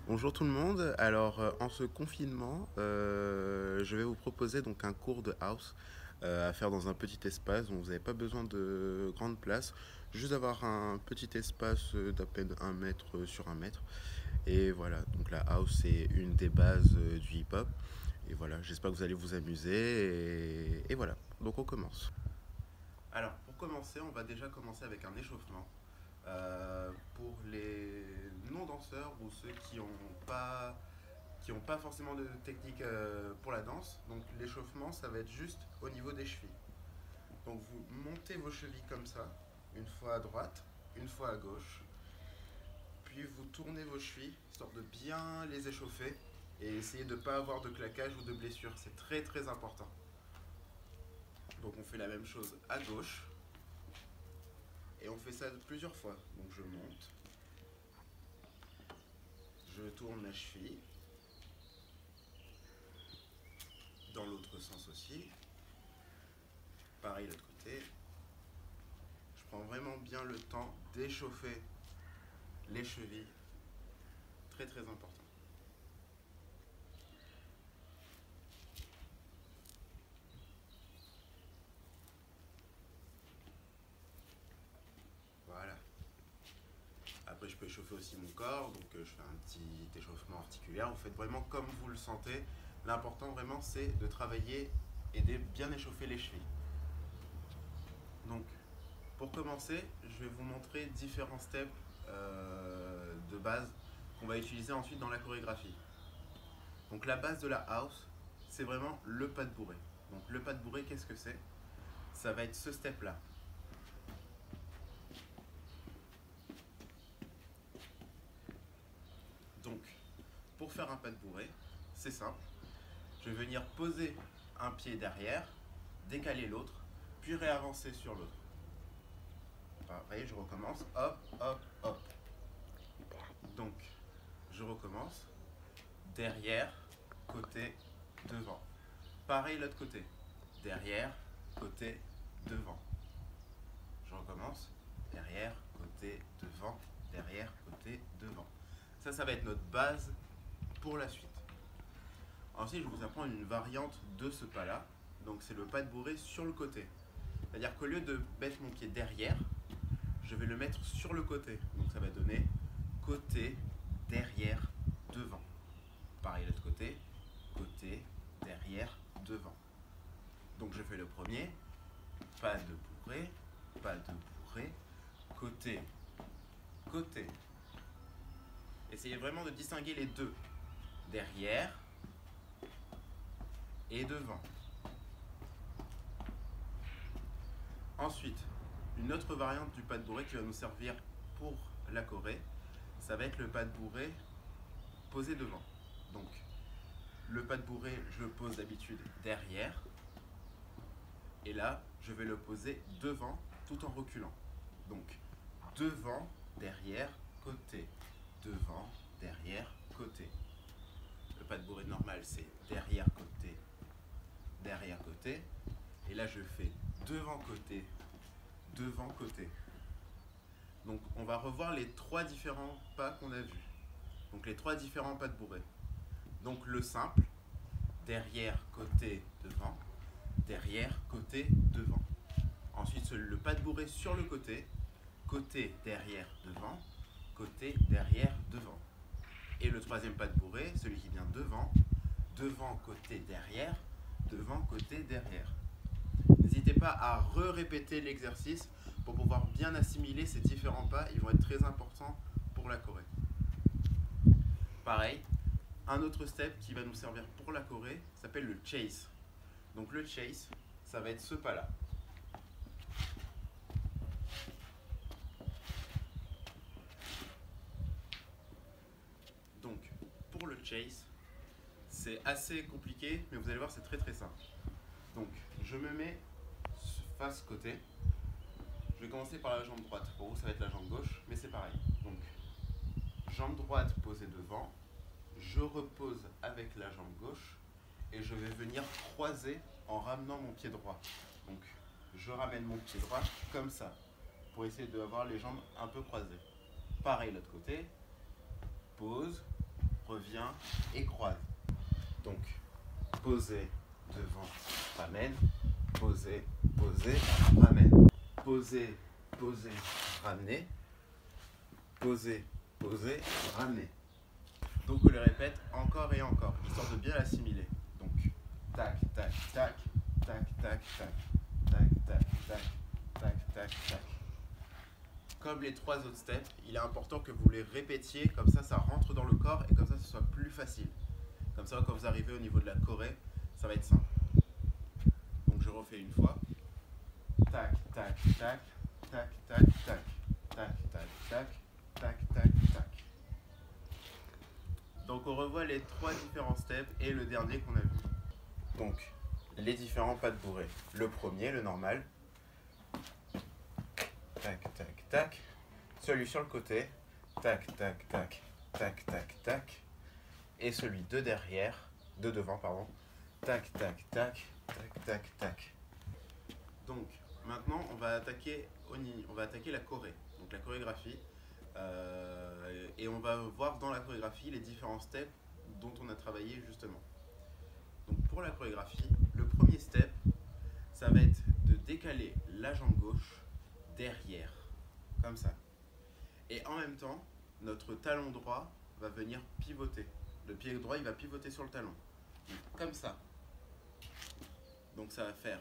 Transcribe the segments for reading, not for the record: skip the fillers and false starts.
Bonjour tout le monde, alors en ce confinement, je vais vous proposer donc un cours de house à faire dans un petit espace dont vous n'avez pas besoin de grande place, juste avoir un petit espace d'à peine 1 mètre sur 1 mètre. Et voilà, donc la house c'est une des bases du hip-hop. Et voilà, j'espère que vous allez vous amuser et voilà, donc on commence. Alors pour commencer, on va déjà commencer avec un échauffement. Pour les non-danseurs ou ceux qui ont pas forcément de technique pour la danse, donc l'échauffement ça va être juste au niveau des chevilles. Donc vous montez vos chevilles comme ça, une fois à droite, une fois à gauche, puis vous tournez vos chevilles, histoire de bien les échauffer et essayer de ne pas avoir de claquage ou de blessure, c'est très très important. Donc on fait la même chose à gauche. Et on fait ça plusieurs fois. Donc je monte, je tourne ma cheville, dans l'autre sens aussi. Pareil de l'autre côté. Je prends vraiment bien le temps d'échauffer les chevilles. Très très important. Voilà. Après je peux échauffer aussi mon corps, donc je fais un petit échauffement articulaire. Vous faites vraiment comme vous le sentez. L'important vraiment c'est de travailler et de bien échauffer les chevilles. Donc pour commencer, je vais vous montrer différents steps de base qu'on va utiliser ensuite dans la chorégraphie. Donc la base de la house, c'est vraiment le pas de bourrée. Donc le pas de bourrée, qu'est-ce que c'est? Ça va être ce step là. Donc pour faire un pas de bourrée, c'est simple. Je vais venir poser un pied derrière, décaler l'autre, puis réavancer sur l'autre. Pareil, je recommence, hop, hop, hop. Donc, je recommence, derrière, côté, devant. Pareil l'autre côté, derrière, côté, devant. Je recommence, derrière, côté, devant, derrière, côté, devant. Ça va être notre base pour la suite. Ensuite, je vous apprends une variante de ce pas-là. Donc, c'est le pas de bourrée sur le côté. C'est-à-dire qu'au lieu de mettre mon pied derrière, je vais le mettre sur le côté. Donc, ça va donner côté, derrière, devant. Pareil, l'autre côté, côté, derrière, devant. Donc, je fais le premier, pas de bourrée, côté, côté. Essayez vraiment de distinguer les deux, derrière et devant. Ensuite, une autre variante du pas de bourrée qui va nous servir pour la choré, ça va être le pas de bourrée posé devant. Donc, le pas de bourrée, je le pose d'habitude derrière. Et là, je vais le poser devant tout en reculant. Donc, devant, derrière, côté. Devant, derrière, côté. Le pas de bourrée normal, c'est derrière, côté, derrière, côté. Et là, je fais devant, côté, devant, côté. Donc, on va revoir les trois différents pas qu'on a vus. Donc, les trois différents pas de bourrée. Donc, le simple, derrière, côté, devant, derrière, côté, devant. Ensuite, le pas de bourrée sur le côté, côté, derrière, devant, côté, derrière, devant. Et le troisième pas de bourrée, celui qui vient devant, devant, côté, derrière, devant, côté, derrière. N'hésitez pas à répéter l'exercice pour pouvoir bien assimiler ces différents pas. Ils vont être très importants pour la choré. Pareil, Un autre step qui va nous servir pour la choré s'appelle le chase. Donc le chase, ça va être ce pas-là. Donc pour le chase, c'est assez compliqué, mais vous allez voir, c'est très très simple. Donc je me mets face côté. Je vais commencer par la jambe droite. Pour vous, ça va être la jambe gauche, mais c'est pareil. Donc jambe droite posée devant. Je repose avec la jambe gauche et je vais venir croiser en ramenant mon pied droit. Donc je ramène mon pied droit comme ça pour essayer d'avoir les jambes un peu croisées. Pareil l'autre côté, pose, reviens et croise. Donc poser devant, ramène, poser, poser, ramène, poser, poser, ramener, poser, poser, ramener. Donc on le répète encore et encore, histoire de bien l'assimiler. Donc tac, tac, tac, tac, tac, tac, tac, tac, tac, tac, tac, tac. Comme les 3 autres steps, il est important que vous les répétiez, comme ça rentre dans le corps et comme ça ce soit plus facile. Comme ça quand vous arrivez au niveau de la choré, ça va être simple. Donc je refais une fois. Tac, tac, tac, tac, tac, tac, tac, tac, tac, tac, tac, tac. Donc on revoit les 3 différents steps et le dernier qu'on a vu. Donc les différents pas de bourrée. Le premier, le normal. Tac, tac, tac. Celui sur le côté. Tac, tac, tac, tac, tac, tac. Et celui de derrière, de devant, pardon. Tac, tac, tac, tac, tac, tac. Donc maintenant on va attaquer la choré, donc la chorégraphie. Et on va voir dans la chorégraphie les différents steps dont on a travaillé justement. Donc pour la chorégraphie, le premier step, ça va être de décaler la jambe gauche derrière, comme ça. Et en même temps, notre talon droit va venir pivoter. Le pied droit, il va pivoter sur le talon. Donc, comme ça. Donc ça va faire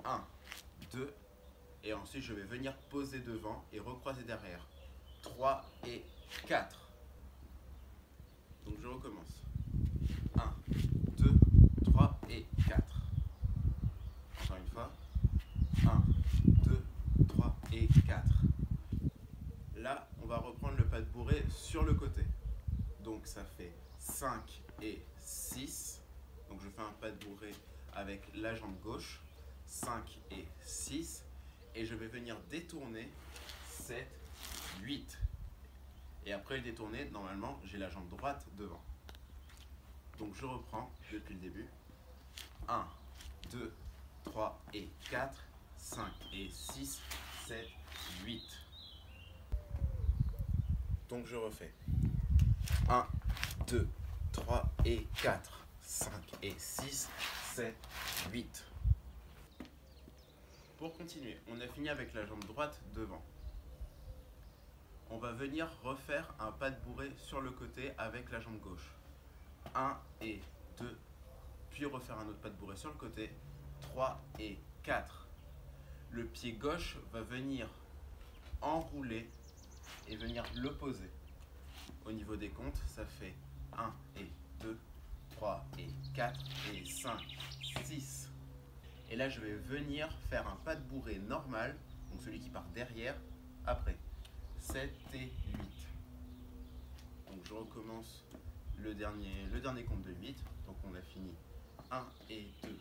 1, 2, et ensuite je vais venir poser devant et recroiser derrière. 3 et 4. Donc je recommence. 1, 2, 3 et 4. Encore une fois. 1, 2, 3 et 4. Là, on va reprendre le pas de bourrée sur le côté. Donc ça fait 5 et 6. Donc je fais un pas de bourrée avec la jambe gauche. 5 et 6. Et je vais venir détourner 7, 8. Et après le détourner, normalement, j'ai la jambe droite devant. Donc je reprends depuis le début. 1, 2, 3 et 4, 5 et 6, 7, 8. Donc je refais. 1, 2, 3 et 4, 5 et 6, 7, 8. Pour continuer, on a fini avec la jambe droite devant. On va venir refaire un pas de bourrée sur le côté avec la jambe gauche. 1 et 2, puis refaire un autre pas de bourrée sur le côté. 3 et 4. Le pied gauche va venir enrouler et venir le poser. Au niveau des comptes, ça fait 1 et 2, 3 et 4 et 5, 6. Et là, je vais venir faire un pas de bourrée normal, donc celui qui part derrière, après. 7 et 8. Donc je recommence le dernier compte de 8. Donc on a fini 1 et 2,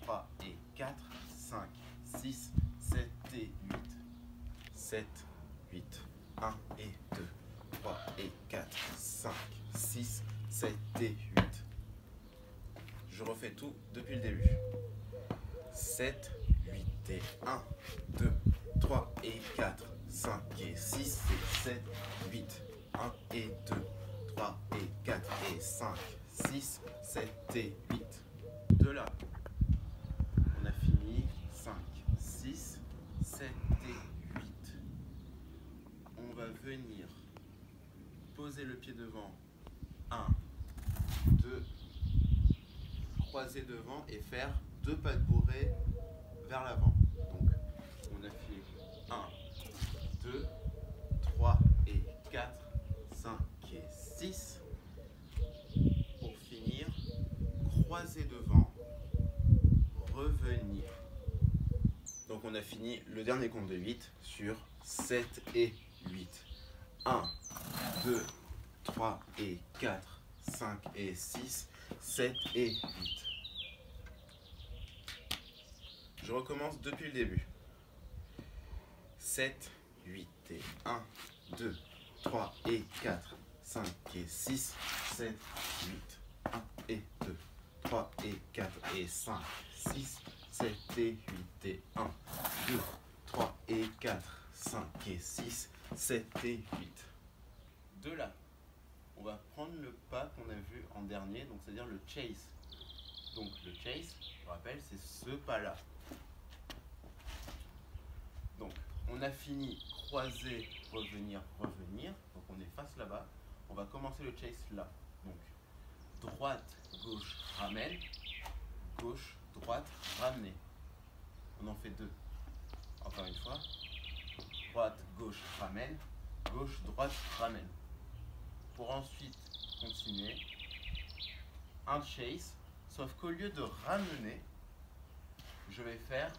3 et 4, 5, 6, 7 et 8. 7, 8. 1 et 2, 3 et 4, 5, 6, 7 et 8. Je refais tout depuis le début. 7, 8 et 1, 2, 3 et 4, 5 et 6 et 7, 8. 1 et 2, 3 et 4 et 5, 6, 7 et 8. De là, on a fini 5, 6, 7 et 8. On va venir poser le pied devant. 1, 2, croiser devant et faire 2 pas de bourrée vers l'avant. Donc, on a fait 1, 2, 3 et 4, 5 et 6. Pour revenir. Donc on a fini le dernier compte de 8 sur 7 et 8. 1, 2, 3 et 4, 5 et 6, 7 et 8. Je recommence depuis le début. 7, 8 et 1, 2, 3 et 4, 5 et 6, 7, 8. 1 et 2, 3 et 4 et 5, 6, 7 et 8 et 1, 2, 3 et 4, 5 et 6, 7 et 8. De là, on va prendre le pas qu'on a vu en dernier, donc c'est-à-dire le chase. Donc le chase, je rappelle, c'est ce pas-là. Donc on a fini croiser, revenir, revenir. Donc on est face là-bas. On va commencer le chase là. Donc droite, gauche, ramène. Gauche, droite, ramener. On en fait deux. Encore une fois. Droite, gauche, ramène. Gauche, droite, ramène. Pour ensuite continuer un chase, sauf qu'au lieu de ramener, je vais faire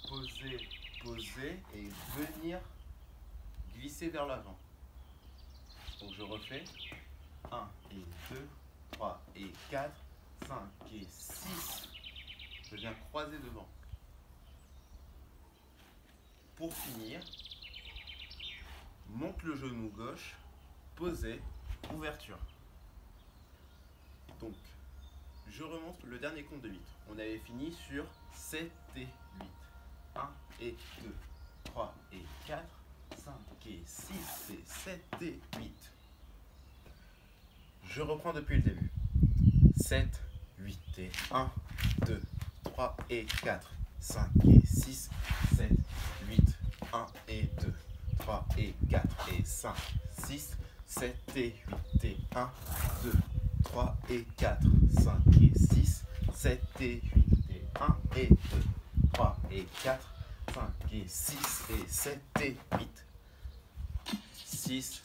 poser, poser et venir glisser vers l'avant. Donc je refais 1 et 2, 3 et 4, 5 et 6. Je viens croiser devant. Pour finir, monte le genou gauche, poser, ouverture. Donc, je remonte le dernier compte de 8. On avait fini sur 7 et 8. 1 et 2, 3 et 4, 5 et 6 et 7 et 8. Je reprends depuis le début. 7, 8 et 1, 2, 3 et 4, 5 et 6, 7, 8, 1 et 2, 3 et 4 et 5, 6, 7 et 8 et 1, 2, 3 et 4, 5 et 6, 7 et 8 et 1 et 2, 3 et 4, 5 et 6 et 7 et 8. 6,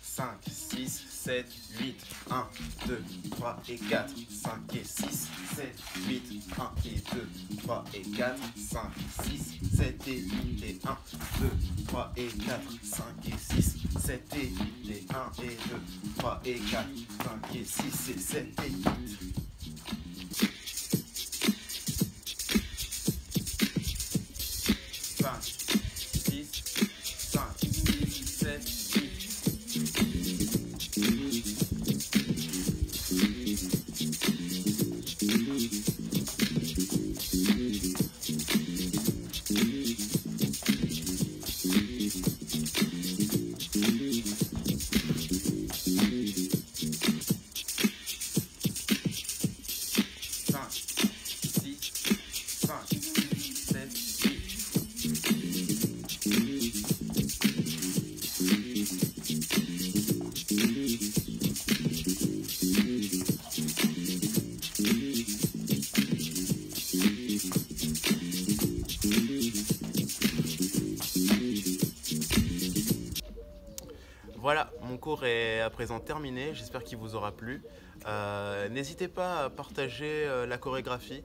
5, 6, 7, 8, 1, 2, 3 et 4, 5 et 6, 7, 8, 1 et 2, 3 et 4, 5, 6, 7 et 8 et 1, 2, 3 et 4, 5 et 6, 7 et 8 et 1 et 2, 3 et 4, 5 et 6 et 7 et 8. 5, 6, 5, 6, 7, Voilà, mon cours est à présent terminé, j'espère qu'il vous aura plu. N'hésitez pas à partager la chorégraphie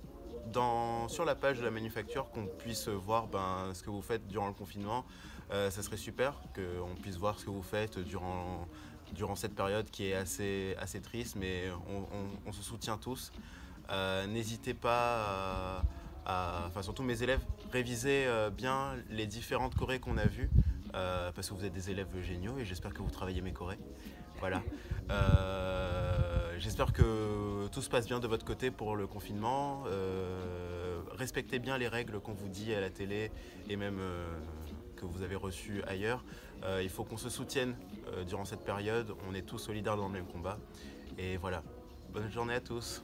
sur la page de la manufacture, qu'on puisse voir ce que vous faites durant le confinement. Ça serait super qu'on puisse voir ce que vous faites durant cette période qui est assez triste, mais on se soutient tous. N'hésitez pas surtout mes élèves, révisez bien les différentes chorés qu'on a vues. Parce que vous êtes des élèves géniaux et j'espère que vous travaillez mes chorés. Voilà. J'espère que tout se passe bien de votre côté pour le confinement. Respectez bien les règles qu'on vous dit à la télé et même que vous avez reçues ailleurs. Il faut qu'on se soutienne durant cette période. On est tous solidaires dans le même combat. Et voilà. Bonne journée à tous.